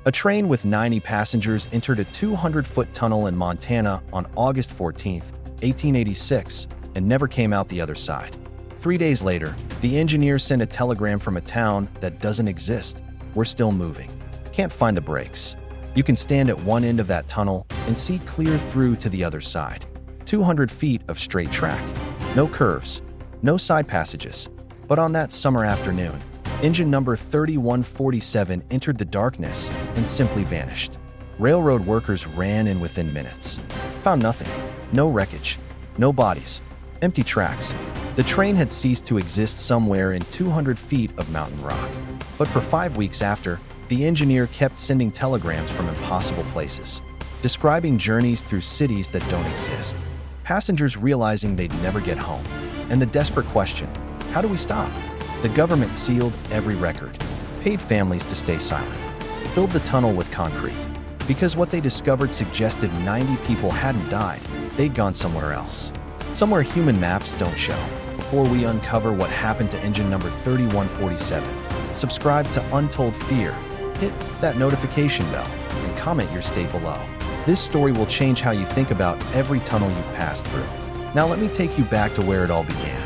A train with 90 passengers entered a 200-foot tunnel in Montana on August 14, 1886, and never came out the other side. 3 days later, the engineer sent a telegram from a town that doesn't exist. We're still moving. Can't find the brakes. You can stand at one end of that tunnel and see clear through to the other side. 200 feet of straight track. No curves. No side passages. But on that summer afternoon, engine number 3147 entered the darkness and simply vanished. Railroad workers ran in within minutes. Found nothing. No wreckage. No bodies. Empty tracks. The train had ceased to exist somewhere in 200 feet of mountain rock. But for 5 weeks after, the engineer kept sending telegrams from impossible places, describing journeys through cities that don't exist. Passengers realizing they'd never get home. And the desperate question, how do we stop? The government sealed every record, paid families to stay silent, filled the tunnel with concrete. Because what they discovered suggested 90 people hadn't died, they'd gone somewhere else. Somewhere human maps don't show. Before we uncover what happened to engine number 3147, subscribe to Untold Fear, hit that notification bell, and comment your state below. This story will change how you think about every tunnel you've passed through. Now let me take you back to where it all began.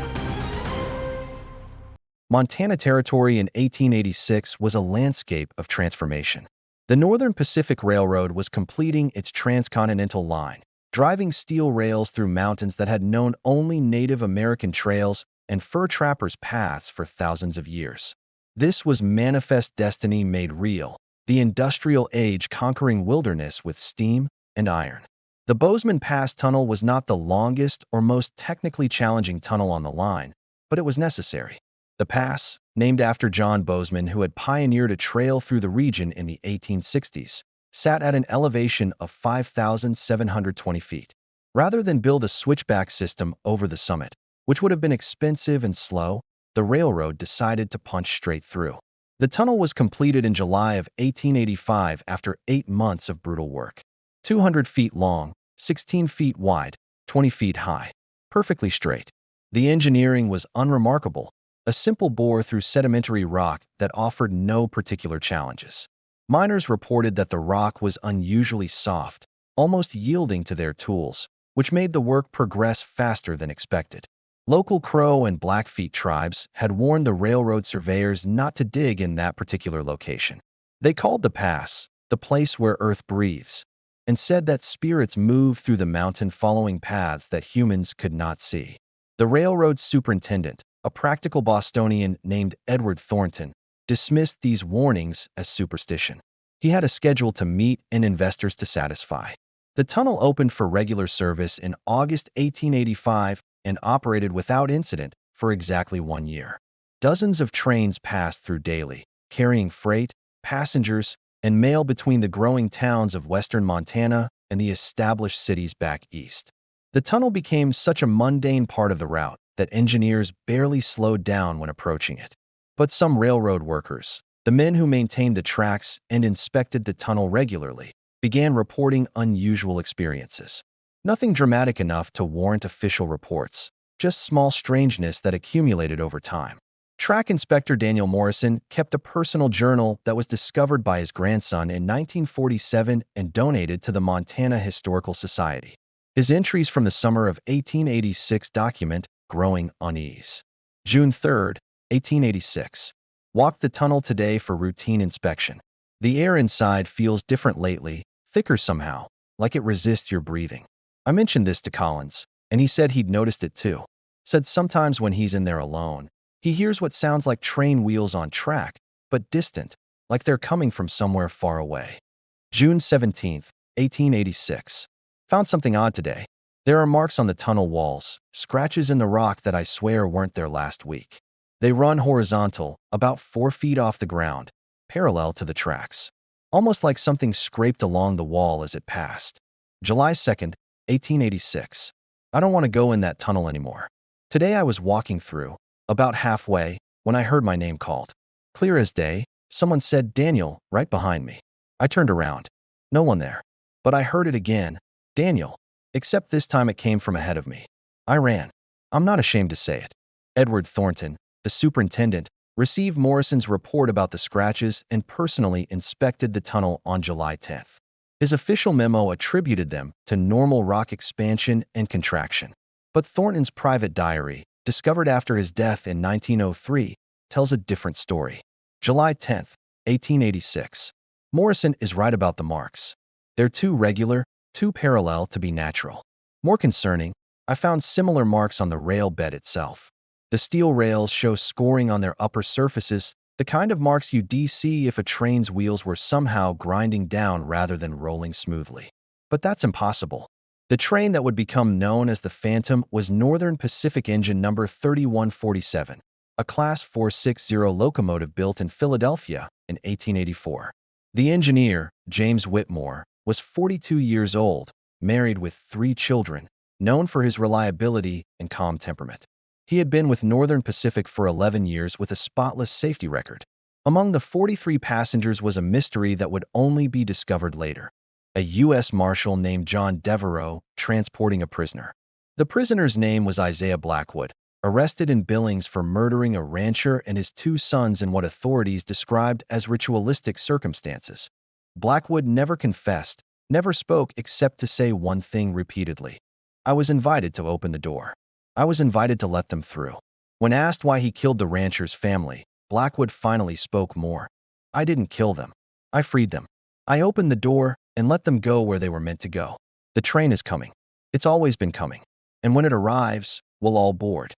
Montana Territory in 1886 was a landscape of transformation. The Northern Pacific Railroad was completing its transcontinental line, driving steel rails through mountains that had known only Native American trails and fur trappers' paths for thousands of years. This was manifest destiny made real, the industrial age conquering wilderness with steam and iron. The Bozeman Pass Tunnel was not the longest or most technically challenging tunnel on the line, but it was necessary. The pass, named after John Bozeman, who had pioneered a trail through the region in the 1860s, sat at an elevation of 5,720 feet. Rather than build a switchback system over the summit, which would have been expensive and slow, the railroad decided to punch straight through. The tunnel was completed in July of 1885 after 8 months of brutal work. 200 feet long, 16 feet wide, 20 feet high. Perfectly straight. The engineering was unremarkable, a simple bore through sedimentary rock that offered no particular challenges. Miners reported that the rock was unusually soft, almost yielding to their tools, which made the work progress faster than expected. Local Crow and Blackfeet tribes had warned the railroad surveyors not to dig in that particular location. They called the pass the place where earth breathes, and said that spirits move through the mountain following paths that humans could not see. The railroad superintendent, a practical Bostonian named Edward Thornton, dismissed these warnings as superstition. He had a schedule to meet and investors to satisfy. The tunnel opened for regular service in August 1885 and operated without incident for exactly 1 year. Dozens of trains passed through daily, carrying freight, passengers, and mail between the growing towns of western Montana and the established cities back east. The tunnel became such a mundane part of the route that engineers barely slowed down when approaching it. But some railroad workers, the men who maintained the tracks and inspected the tunnel regularly, began reporting unusual experiences. Nothing dramatic enough to warrant official reports, just small strangeness that accumulated over time. Track inspector Daniel Morrison kept a personal journal that was discovered by his grandson in 1947 and donated to the Montana Historical Society. His entries from the summer of 1886 document growing unease. June 3, 1886. Walked the tunnel today for routine inspection. The air inside feels different lately, thicker somehow, like it resists your breathing. I mentioned this to Collins, and he said he'd noticed it too. Said sometimes when he's in there alone, he hears what sounds like train wheels on track, but distant, like they're coming from somewhere far away. June 17, 1886. Found something odd today. There are marks on the tunnel walls, scratches in the rock that I swear weren't there last week. They run horizontal, about 4 feet off the ground, parallel to the tracks. Almost like something scraped along the wall as it passed. July 2nd, 1886. I don't want to go in that tunnel anymore. Today I was walking through, about halfway, when I heard my name called. Clear as day, someone said Daniel right behind me. I turned around. No one there. But I heard it again, Daniel, except this time it came from ahead of me. I ran. I'm not ashamed to say it. Edward Thornton, the superintendent, received Morrison's report about the scratches and personally inspected the tunnel on July 10th. His official memo attributed them to normal rock expansion and contraction. But Thornton's private diary, discovered after his death in 1903, tells a different story. July 10th, 1886. Morrison is right about the marks. They're too regular, too parallel to be natural. More concerning, I found similar marks on the rail bed itself. The steel rails show scoring on their upper surfaces, the kind of marks you'd see if a train's wheels were somehow grinding down rather than rolling smoothly. But that's impossible. The train that would become known as the Phantom was Northern Pacific engine number 3147, a Class 460 locomotive built in Philadelphia in 1884. The engineer, James Whitmore, was 42 years old, married with 3 children, known for his reliability and calm temperament. He had been with Northern Pacific for 11 years with a spotless safety record. Among the 43 passengers was a mystery that would only be discovered later. A U.S. Marshal named John Devereaux transporting a prisoner. The prisoner's name was Isaiah Blackwood, arrested in Billings for murdering a rancher and his 2 sons in what authorities described as ritualistic circumstances. Blackwood never confessed, never spoke except to say one thing repeatedly. I was invited to open the door. I was invited to let them through. When asked why he killed the rancher's family, Blackwood finally spoke more. I didn't kill them. I freed them. I opened the door and let them go where they were meant to go. The train is coming. It's always been coming. And when it arrives, we'll all board.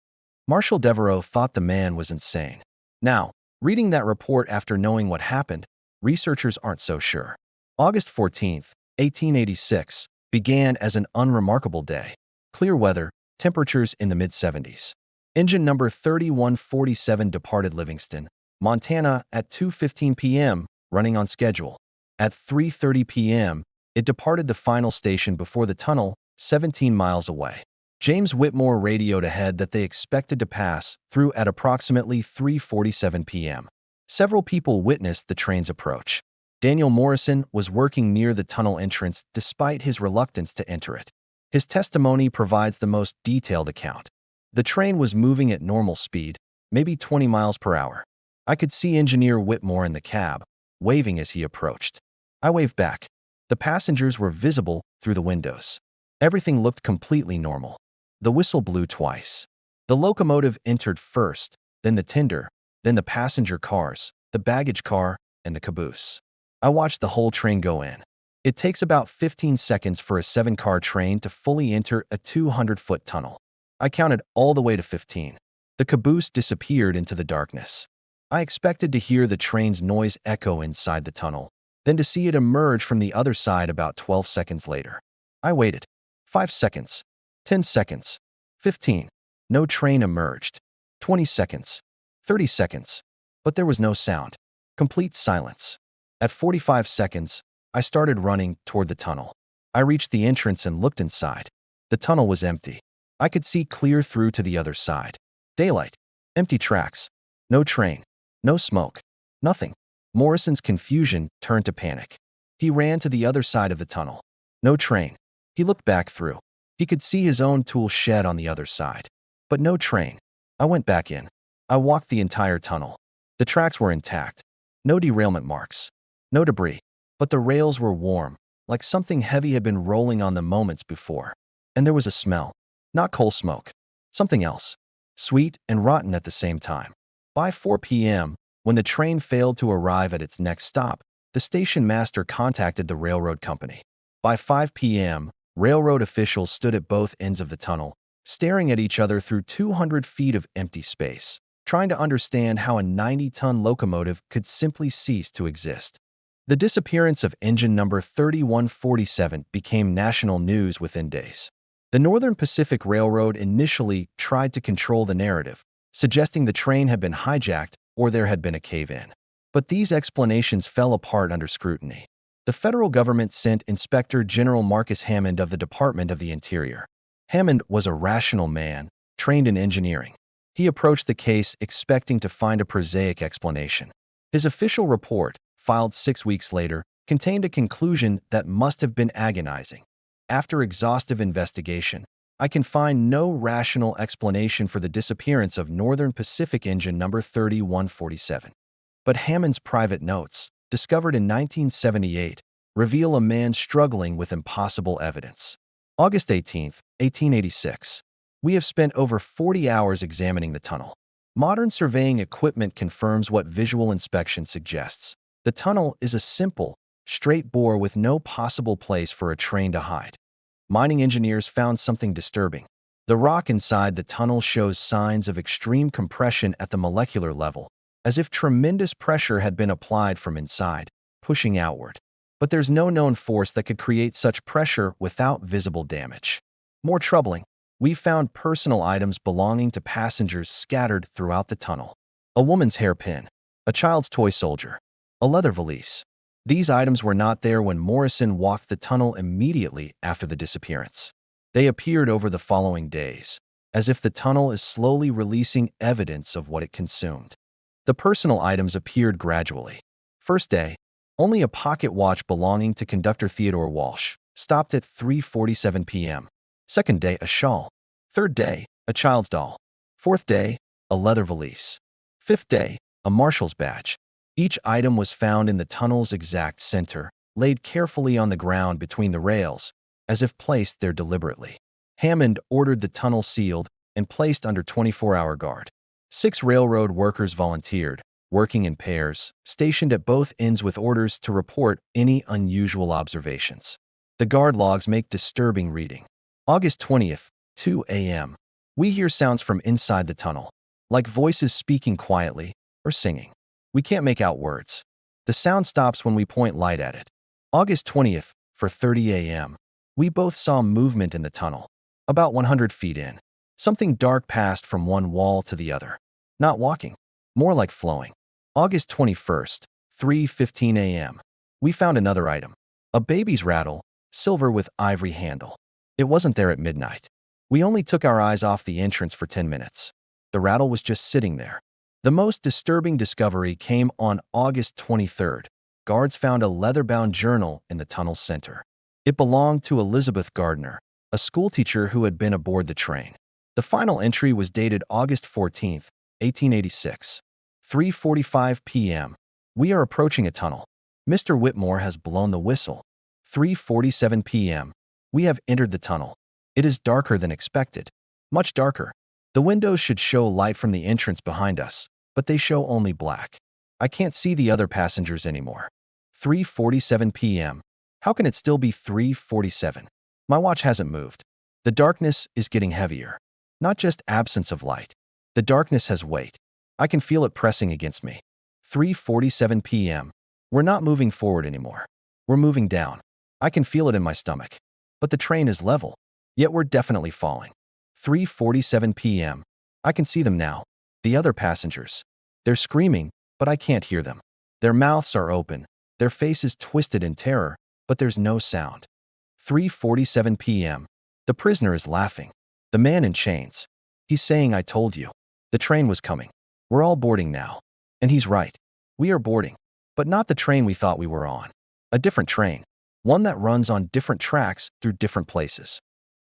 Marshal Devereaux thought the man was insane. Now, reading that report after knowing what happened, researchers aren't so sure. August 14th, 1886, began as an unremarkable day. Clear weather, temperatures in the mid-70s. Engine number 3147 departed Livingston, Montana at 2:15 p.m., running on schedule. At 3:30 p.m., it departed the final station before the tunnel, 17 miles away. James Whitmore radioed ahead that they expected to pass through at approximately 3:47 p.m. Several people witnessed the train's approach. Daniel Morrison was working near the tunnel entrance despite his reluctance to enter it. His testimony provides the most detailed account. The train was moving at normal speed, maybe 20 miles per hour. I could see Engineer Whitmore in the cab, waving as he approached. I waved back. The passengers were visible through the windows. Everything looked completely normal. The whistle blew twice. The locomotive entered first, then the tender, then the passenger cars, the baggage car, and the caboose. I watched the whole train go in. It takes about 15 seconds for a 7-car train to fully enter a 200-foot tunnel. I counted all the way to 15. The caboose disappeared into the darkness. I expected to hear the train's noise echo inside the tunnel, then to see it emerge from the other side about 12 seconds later. I waited. 5 seconds. 10 seconds. 15. No train emerged. 20 seconds. 30 seconds. But there was no sound. Complete silence. At 45 seconds, I started running toward the tunnel. I reached the entrance and looked inside. The tunnel was empty. I could see clear through to the other side. Daylight. Empty tracks. No train. No smoke. Nothing. Morrison's confusion turned to panic. He ran to the other side of the tunnel. No train. He looked back through. He could see his own tool shed on the other side. But no train. I went back in. I walked the entire tunnel. The tracks were intact. No derailment marks. No debris. But the rails were warm, like something heavy had been rolling on them moments before. And there was a smell. Not coal smoke. Something else. Sweet and rotten at the same time. By 4 p.m., when the train failed to arrive at its next stop, the station master contacted the railroad company. By 5 p.m., railroad officials stood at both ends of the tunnel, staring at each other through 200 feet of empty space, trying to understand how a 90-ton locomotive could simply cease to exist. The disappearance of engine number 3147 became national news within days. The Northern Pacific Railroad initially tried to control the narrative, suggesting the train had been hijacked or there had been a cave-in. But these explanations fell apart under scrutiny. The federal government sent Inspector General Marcus Hammond of the Department of the Interior. Hammond was a rational man, trained in engineering. He approached the case expecting to find a prosaic explanation. His official report, filed 6 weeks later, contained a conclusion that must have been agonizing. After exhaustive investigation, I can find no rational explanation for the disappearance of Northern Pacific engine number 3147. But Hammond's private notes, discovered in 1978, reveal a man struggling with impossible evidence. August 18, 1886. We have spent over 40 hours examining the tunnel. Modern surveying equipment confirms what visual inspection suggests. The tunnel is a simple, straight bore with no possible place for a train to hide. Mining engineers found something disturbing. The rock inside the tunnel shows signs of extreme compression at the molecular level, as if tremendous pressure had been applied from inside, pushing outward. But there's no known force that could create such pressure without visible damage. More troubling, we found personal items belonging to passengers scattered throughout the tunnel. A woman's hairpin, a child's toy soldier, a leather valise. These items were not there when Morrison walked the tunnel immediately after the disappearance. They appeared over the following days, as if the tunnel is slowly releasing evidence of what it consumed. The personal items appeared gradually. First day, only a pocket watch belonging to conductor Theodore Walsh, stopped at 3:47 p.m. Second day, a shawl. Third day, a child's doll. Fourth day, a leather valise. Fifth day, a marshal's badge. Each item was found in the tunnel's exact center, laid carefully on the ground between the rails, as if placed there deliberately. Hammond ordered the tunnel sealed and placed under 24-hour guard. 6 railroad workers volunteered, working in pairs, stationed at both ends with orders to report any unusual observations. The guard logs make disturbing reading. August 20th, 2 a.m. We hear sounds from inside the tunnel, like voices speaking quietly or singing. We can't make out words. The sound stops when we point light at it. August 20th, 4:30 a.m. We both saw movement in the tunnel, about 100 feet in. Something dark passed from one wall to the other. Not walking, more like flowing. August 21st, 3:15 a.m. We found another item. A baby's rattle, silver with ivory handle. It wasn't there at midnight. We only took our eyes off the entrance for 10 minutes. The rattle was just sitting there. The most disturbing discovery came on August 23rd. Guards found a leather-bound journal in the tunnel's center. It belonged to Elizabeth Gardner, a schoolteacher who had been aboard the train. The final entry was dated August 14th, 1886. 3:45 p.m. We are approaching a tunnel. Mr. Whitmore has blown the whistle. 3:47 p.m. We have entered the tunnel. It is darker than expected. Much darker. The windows should show light from the entrance behind us, but they show only black. I can't see the other passengers anymore. 3:47 p.m. How can it still be 3:47? My watch hasn't moved. The darkness is getting heavier. Not just absence of light. The darkness has weight. I can feel it pressing against me. 3:47 p.m. We're not moving forward anymore. We're moving down. I can feel it in my stomach. But the train is level. Yet we're definitely falling. 3:47 p.m. I can see them now. The other passengers. They're screaming, but I can't hear them. Their mouths are open, their faces twisted in terror, but there's no sound. 3:47 p.m. The prisoner is laughing. The man in chains. He's saying, "I told you." The train was coming. We're all boarding now. And he's right. We are boarding. But not the train we thought we were on. A different train. One that runs on different tracks through different places.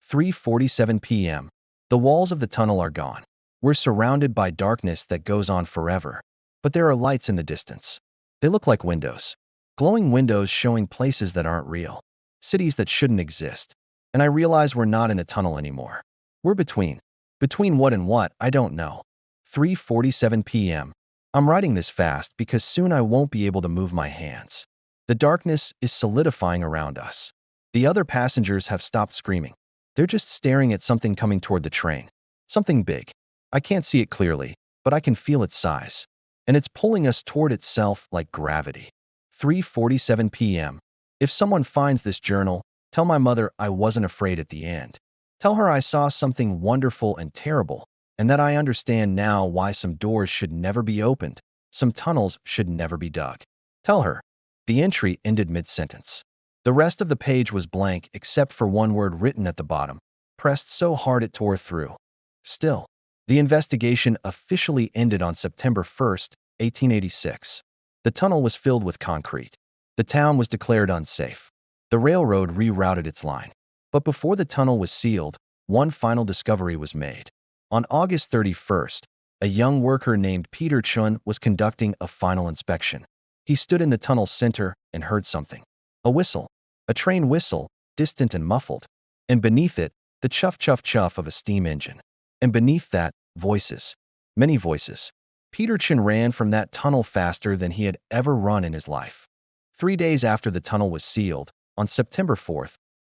3:47 p.m. The walls of the tunnel are gone. We're surrounded by darkness that goes on forever. But there are lights in the distance. They look like windows. Glowing windows showing places that aren't real. Cities that shouldn't exist. And I realize we're not in a tunnel anymore. We're between. Between what and what, I don't know. 3:47 p.m. I'm writing this fast because soon I won't be able to move my hands. The darkness is solidifying around us. The other passengers have stopped screaming. They're just staring at something coming toward the train. Something big. I can't see it clearly, but I can feel its size. And it's pulling us toward itself like gravity. 3:47 p.m. If someone finds this journal, tell my mother I wasn't afraid at the end. Tell her I saw something wonderful and terrible, and that I understand now why some doors should never be opened, some tunnels should never be dug. Tell her. The entry ended mid-sentence. The rest of the page was blank except for one word written at the bottom, pressed so hard it tore through. Still, the investigation officially ended on September 1st, 1886. The tunnel was filled with concrete. The town was declared unsafe. The railroad rerouted its line. But before the tunnel was sealed, one final discovery was made. On August 31st, a young worker named Peter Chun was conducting a final inspection. He stood in the tunnel's center and heard something. A whistle. A train whistle, distant and muffled. And beneath it, the chuff-chuff-chuff of a steam engine. And beneath that, voices. Many voices. Peter Chun ran from that tunnel faster than he had ever run in his life. 3 days after the tunnel was sealed, on September 4,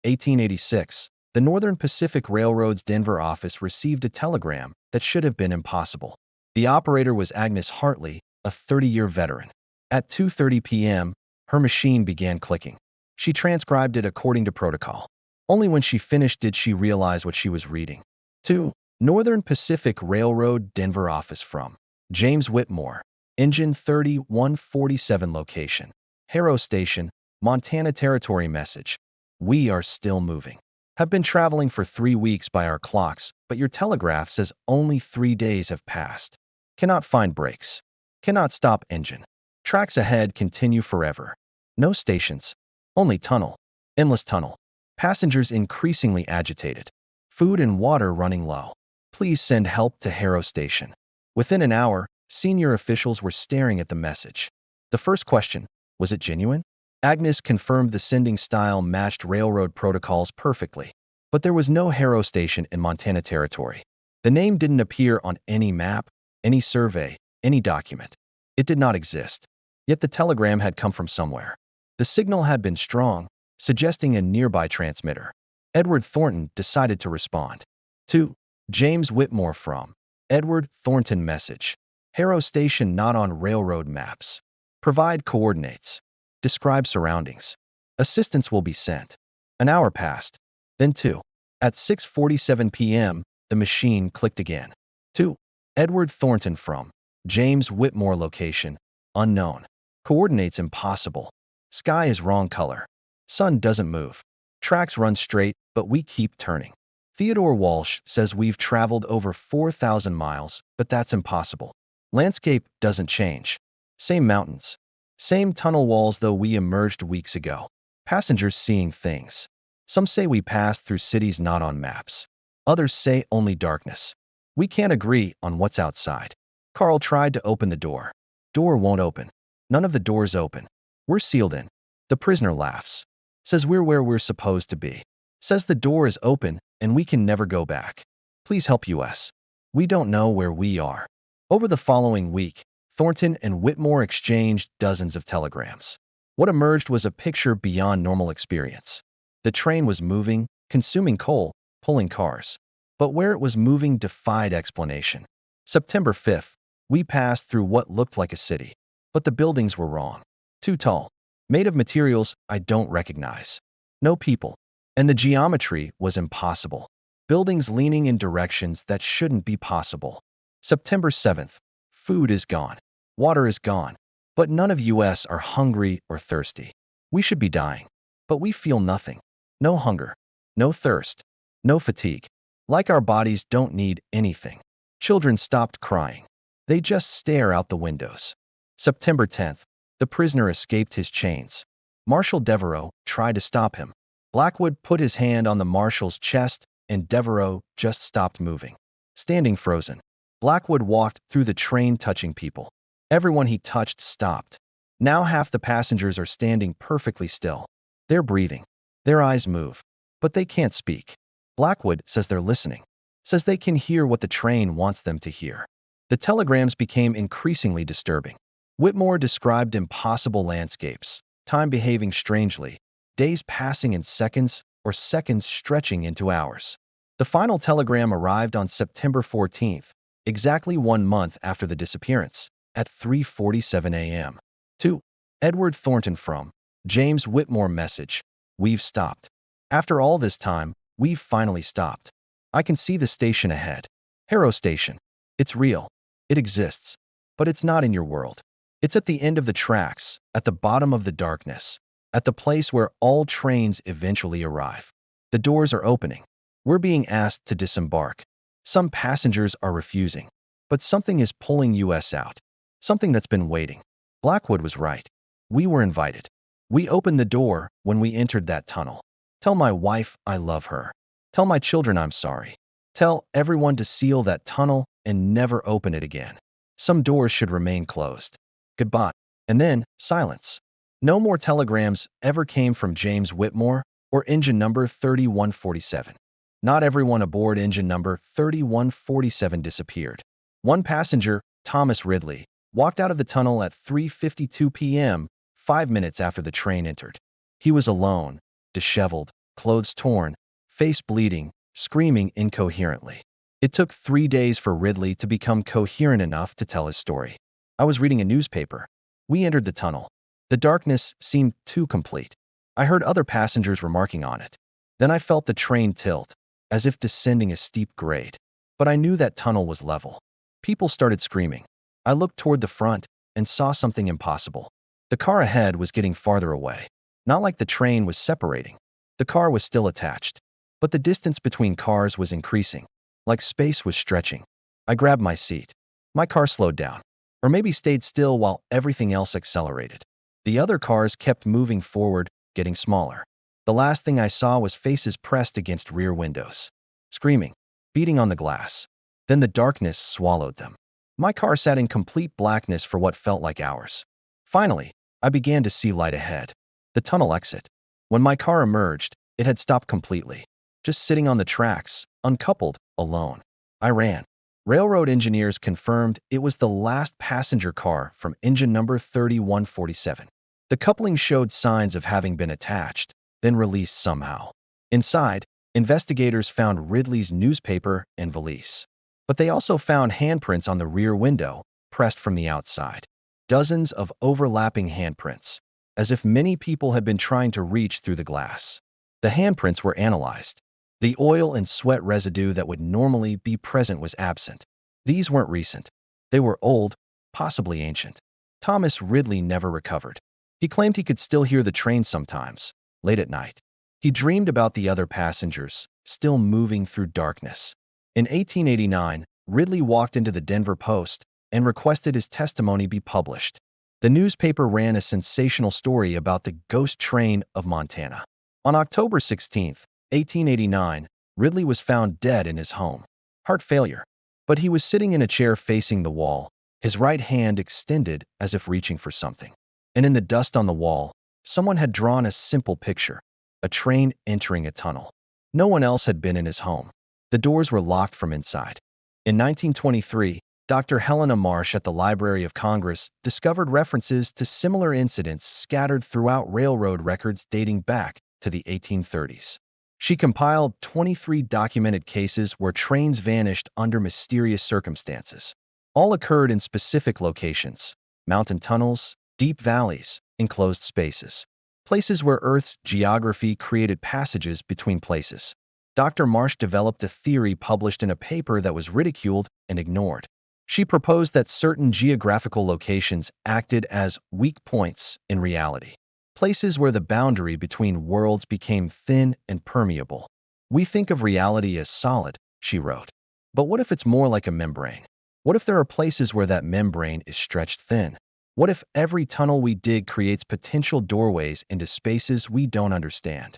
1886, the Northern Pacific Railroad's Denver office received a telegram that should have been impossible. The operator was Agnes Hartley, a 30-year veteran. At 2:30 p.m., her machine began clicking. She transcribed it according to protocol. Only when she finished did she realize what she was reading. To Northern Pacific Railroad Denver office from James Whitmore, Engine 3147 location, Harrow Station, Montana Territory message. We are still moving. Have been traveling for 3 weeks by our clocks, but your telegraph says only 3 days have passed. Cannot find brakes. Cannot stop engine. Tracks ahead continue forever. No stations. Only tunnel. Endless tunnel. Passengers increasingly agitated. Food and water running low. Please send help to Harrow Station. Within an hour, senior officials were staring at the message. The first question, was it genuine? Agnes confirmed the sending style matched railroad protocols perfectly. But there was no Harrow Station in Montana Territory. The name didn't appear on any map, any survey, any document. It did not exist. Yet the telegram had come from somewhere. The signal had been strong, suggesting a nearby transmitter. Edward Thornton decided to respond. To James Whitmore from Edward Thornton message. Harrow Station not on railroad maps. Provide coordinates. Describe surroundings. Assistance will be sent. An hour passed. Then 2. At 6:47 p.m., the machine clicked again. To Edward Thornton from James Whitmore location. Unknown. Coordinates impossible. Sky is wrong color. Sun doesn't move. Tracks run straight, but we keep turning. Theodore Walsh says we've traveled over 4,000 miles, but that's impossible. Landscape doesn't change. Same mountains. Same tunnel walls though we emerged weeks ago. Passengers seeing things. Some say we passed through cities not on maps. Others say only darkness. We can't agree on what's outside. Carl tried to open the door. Door won't open. None of the doors open. We're sealed in. The prisoner laughs. Says we're where we're supposed to be. Says the door is open and we can never go back. Please help us. We don't know where we are. Over the following week, Thornton and Whitmore exchanged dozens of telegrams. What emerged was a picture beyond normal experience. The train was moving, consuming coal, pulling cars. But where it was moving defied explanation. September 5th, we passed through what looked like a city. But the buildings were wrong. Too tall. Made of materials I don't recognize. No people. And the geometry was impossible. Buildings leaning in directions that shouldn't be possible. September 7th. Food is gone. Water is gone. But none of us are hungry or thirsty. We should be dying. But we feel nothing. No hunger. No thirst. No fatigue. Like our bodies don't need anything. Children stopped crying. They just stare out the windows. September 10th. The prisoner escaped his chains. Marshal Devereaux tried to stop him. Blackwood put his hand on the marshal's chest, and Devereaux just stopped moving. Standing frozen. Blackwood walked through the train touching people. Everyone he touched stopped. Now half the passengers are standing perfectly still. They're breathing. Their eyes move. But they can't speak. Blackwood says they're listening. Says they can hear what the train wants them to hear. The telegrams became increasingly disturbing. Whitmore described impossible landscapes, time behaving strangely, days passing in seconds or seconds stretching into hours. The final telegram arrived on September 14th, exactly 1 month after the disappearance, at 3:47 a.m. To Edward Thornton from James Whitmore message. We've stopped. After all this time, we've finally stopped. I can see the station ahead. Harrow Station. It's real. It exists. But it's not in your world. It's at the end of the tracks, at the bottom of the darkness, at the place where all trains eventually arrive. The doors are opening. We're being asked to disembark. Some passengers are refusing. But something is pulling us out. Something that's been waiting. Blackwood was right. We were invited. We opened the door when we entered that tunnel. Tell my wife I love her. Tell my children I'm sorry. Tell everyone to seal that tunnel and never open it again. Some doors should remain closed. Goodbye." And then, silence. No more telegrams ever came from James Whitmore or engine number 3147. Not everyone aboard engine number 3147 disappeared. One passenger, Thomas Ridley, walked out of the tunnel at 3:52 p.m., 5 minutes after the train entered. He was alone, disheveled, clothes torn, face bleeding, screaming incoherently. It took 3 days for Ridley to become coherent enough to tell his story. "I was reading a newspaper. We entered the tunnel. The darkness seemed too complete. I heard other passengers remarking on it. Then I felt the train tilt, as if descending a steep grade. But I knew that tunnel was level. People started screaming. I looked toward the front and saw something impossible. The car ahead was getting farther away. Not like the train was separating. The car was still attached. But the distance between cars was increasing, like space was stretching. I grabbed my seat. My car slowed down, or maybe stayed still while everything else accelerated. The other cars kept moving forward, getting smaller. The last thing I saw was faces pressed against rear windows, screaming, beating on the glass. Then the darkness swallowed them. My car sat in complete blackness for what felt like hours. Finally, I began to see light ahead. The tunnel exit. When my car emerged, it had stopped completely, just sitting on the tracks, uncoupled, alone. I ran. Railroad engineers confirmed it was the last passenger car from engine number 3147. The coupling showed signs of having been attached, then released somehow. Inside, investigators found Ridley's newspaper and valise. But they also found handprints on the rear window, pressed from the outside. Dozens of overlapping handprints, as if many people had been trying to reach through the glass. The handprints were analyzed. The oil and sweat residue that would normally be present was absent. These weren't recent. They were old, possibly ancient. Thomas Ridley never recovered. He claimed he could still hear the train sometimes, late at night. He dreamed about the other passengers, still moving through darkness. In 1889, Ridley walked into the Denver Post and requested his testimony be published. The newspaper ran a sensational story about the ghost train of Montana. On October 16, 1889, Ridley was found dead in his home. Heart failure. But he was sitting in a chair facing the wall, his right hand extended as if reaching for something. And in the dust on the wall, someone had drawn a simple picture, a train entering a tunnel. No one else had been in his home. The doors were locked from inside. In 1923, Dr. Helena Marsh at the Library of Congress discovered references to similar incidents scattered throughout railroad records dating back to the 1830s. She compiled 23 documented cases where trains vanished under mysterious circumstances. All occurred in specific locations: mountain tunnels, deep valleys, enclosed spaces, places where Earth's geography created passages between places. Dr. Marsh developed a theory published in a paper that was ridiculed and ignored. She proposed that certain geographical locations acted as weak points in reality, places where the boundary between worlds became thin and permeable. "We think of reality as solid," she wrote. "But what if it's more like a membrane? What if there are places where that membrane is stretched thin? What if every tunnel we dig creates potential doorways into spaces we don't understand?"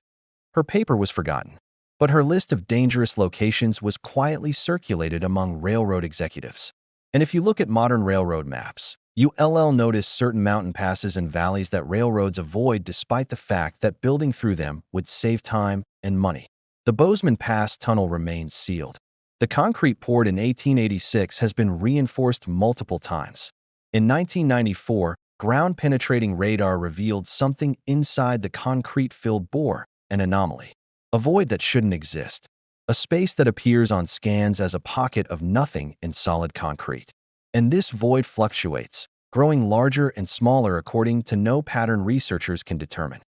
Her paper was forgotten, but her list of dangerous locations was quietly circulated among railroad executives. And if you look at modern railroad maps, you'll notice certain mountain passes and valleys that railroads avoid despite the fact that building through them would save time and money. The Bozeman Pass tunnel remains sealed. The concrete poured in 1886 has been reinforced multiple times. In 1994, ground-penetrating radar revealed something inside the concrete-filled bore, an anomaly, a void that shouldn't exist, a space that appears on scans as a pocket of nothing in solid concrete. And this void fluctuates, growing larger and smaller according to no pattern researchers can determine.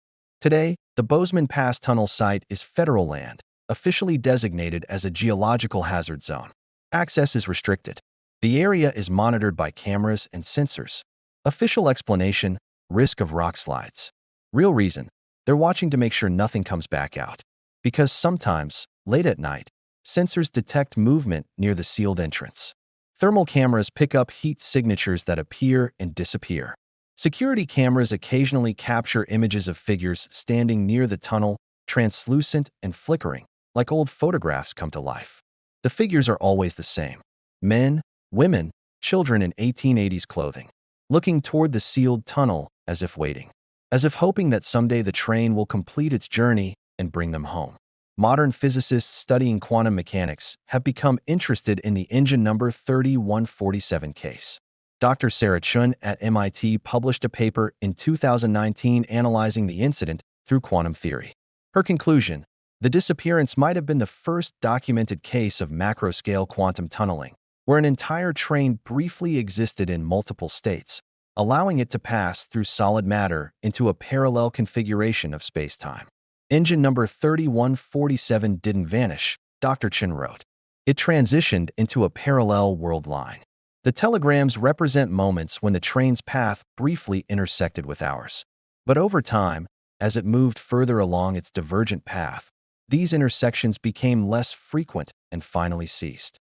Today, the Bozeman Pass tunnel site is federal land, officially designated as a geological hazard zone. Access is restricted. The area is monitored by cameras and sensors. Official explanation: risk of rock slides. Real reason: they're watching to make sure nothing comes back out. Because sometimes, late at night, sensors detect movement near the sealed entrance. Thermal cameras pick up heat signatures that appear and disappear. Security cameras occasionally capture images of figures standing near the tunnel, translucent and flickering, like old photographs come to life. The figures are always the same. Men, women, children in 1880s clothing, looking toward the sealed tunnel as if waiting, as if hoping that someday the train will complete its journey and bring them home. Modern physicists studying quantum mechanics have become interested in the engine number 3147 case. Dr. Sarah Chun at MIT published a paper in 2019 analyzing the incident through quantum theory. Her conclusion: the disappearance might have been the first documented case of macro-scale quantum tunneling, where an entire train briefly existed in multiple states, allowing it to pass through solid matter into a parallel configuration of space-time. Engine number 3147 didn't vanish, Dr. Chen wrote. It transitioned into a parallel world line. The telegrams represent moments when the train's path briefly intersected with ours. But over time, as it moved further along its divergent path, these intersections became less frequent and finally ceased.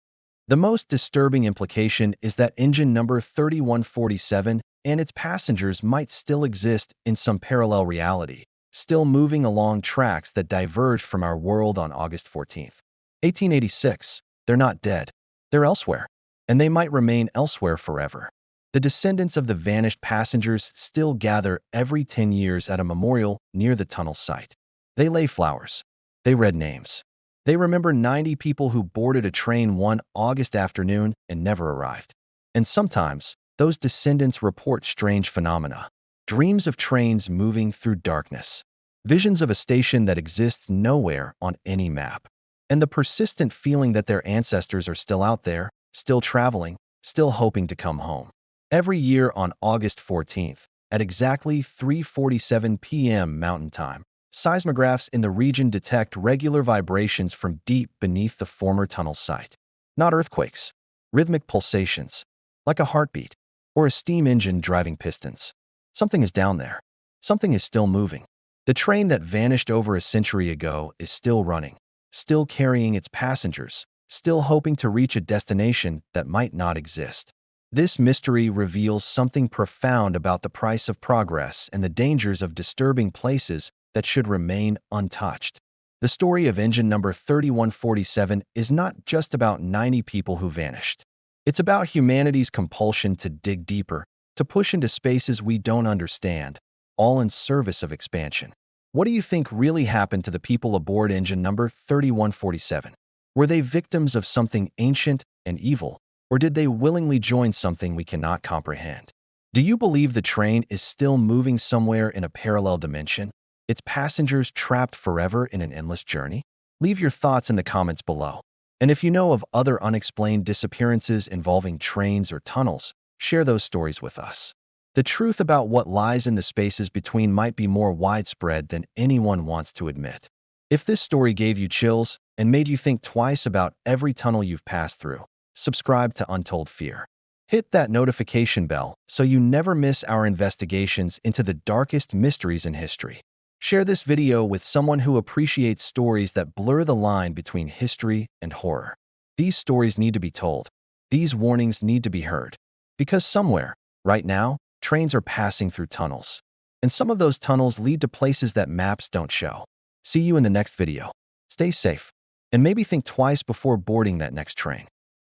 The most disturbing implication is that engine number 3147 and its passengers might still exist in some parallel reality, still moving along tracks that diverged from our world on August 14th, 1886. They're not dead. They're elsewhere, and they might remain elsewhere forever. The descendants of the vanished passengers still gather every 10 years at a memorial near the tunnel site. They lay flowers. They read names. They remember 90 people who boarded a train one August afternoon and never arrived. And sometimes, those descendants report strange phenomena. Dreams of trains moving through darkness. Visions of a station that exists nowhere on any map. And the persistent feeling that their ancestors are still out there, still traveling, still hoping to come home. Every year on August 14th, at exactly 3:47 p.m. Mountain Time, seismographs in the region detect regular vibrations from deep beneath the former tunnel site. Not earthquakes, rhythmic pulsations, like a heartbeat, or a steam engine driving pistons. Something is down there. Something is still moving. The train that vanished over a century ago is still running, still carrying its passengers, still hoping to reach a destination that might not exist. This mystery reveals something profound about the price of progress and the dangers of disturbing places that should remain untouched. The story of engine number 3147 is not just about 90 people who vanished. It's about humanity's compulsion to dig deeper, to push into spaces we don't understand, all in service of expansion. What do you think really happened to the people aboard engine number 3147? Were they victims of something ancient and evil, or did they willingly join something we cannot comprehend? Do you believe the train is still moving somewhere in a parallel dimension, its passengers trapped forever in an endless journey? Leave your thoughts in the comments below. And if you know of other unexplained disappearances involving trains or tunnels, share those stories with us. The truth about what lies in the spaces between might be more widespread than anyone wants to admit. If this story gave you chills and made you think twice about every tunnel you've passed through, subscribe to Untold Fear. Hit that notification bell so you never miss our investigations into the darkest mysteries in history. Share this video with someone who appreciates stories that blur the line between history and horror. These stories need to be told. These warnings need to be heard. Because somewhere, right now, trains are passing through tunnels. And some of those tunnels lead to places that maps don't show. See you in the next video. Stay safe. And maybe think twice before boarding that next train.